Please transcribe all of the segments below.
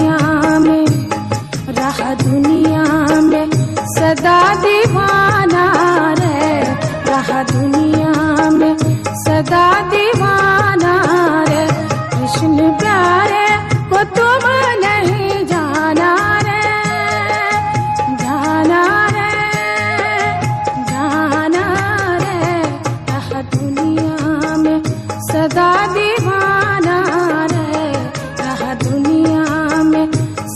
दुनिया में, रहा दुनिया में सदा दीवाना रे, रहा दुनिया में सदा दीवाना रे। कृष्ण प्यारे को तुम नहीं जाना रे, जाना रे, जाना रे। रहा दुनिया में सदा दीवाना रे, रहा दुनिया में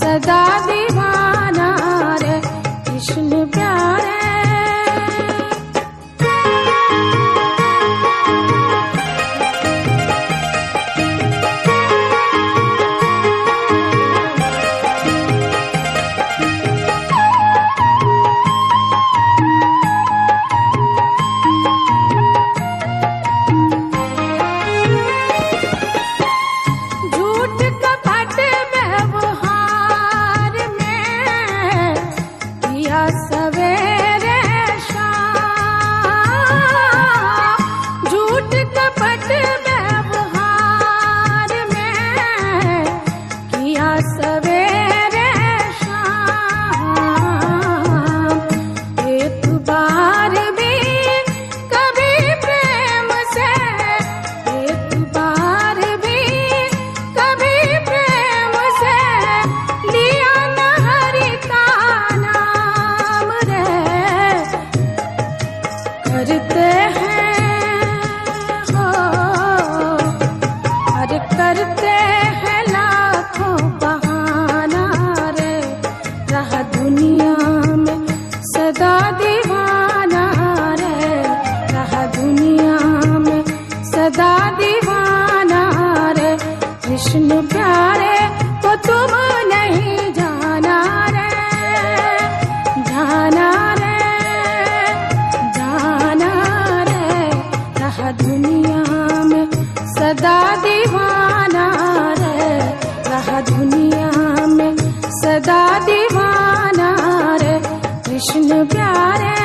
सदा दीवाना रे। कृष्ण प्यारे सवेरे शाम, झूठ कपट व्यवहार में किया सवेरे शाम। एक बार भी कभी प्रेम से, एक बार भी कभी प्रेम से लिया न हरि का नाम रे। करते हैं हो अरे करते हैं लाखों बहाना रे। रहा दुनिया में सदा दीवाना रे, रहा दुनिया में सदा दीवाना रे। कृष्ण प्यारे को तुम नहीं जाना रे, जाना रे, जाना रे। रहा दुनिया में सदा दीवाना रे, रहा दुनिया में सदा दीवाना रे। कृष्ण प्यारे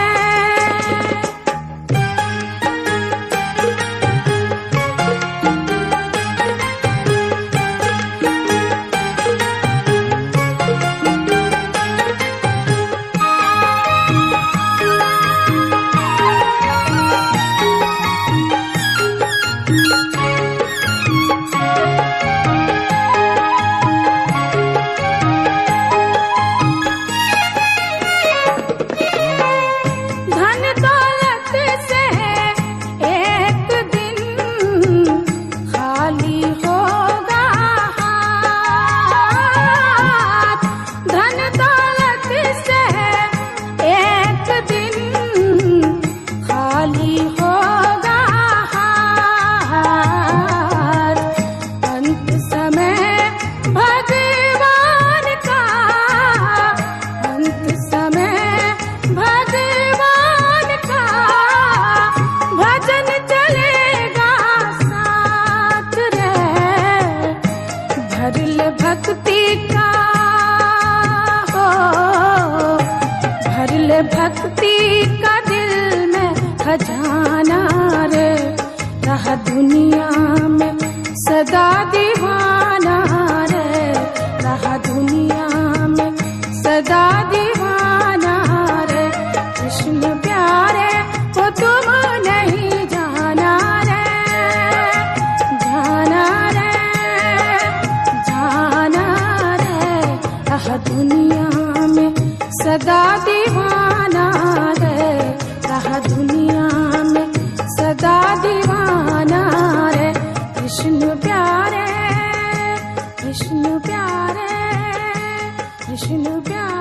भक्ति का हो, भर ले भक्ति का दिल में खजाना रे। रहा दुनिया में सदा दीवाना रे, रहा दुनिया में सदा दीवाना रे। कृष्ण प्यारे को तुम नहीं जाना रे, जाना रे, जाना रे। रहा दुनिया में सदा दीवाना रे, रहा दुनिया में सदा दीवाना रे। कृष्ण प्यारे, कृष्ण प्यारे, कृष्ण प्यारे।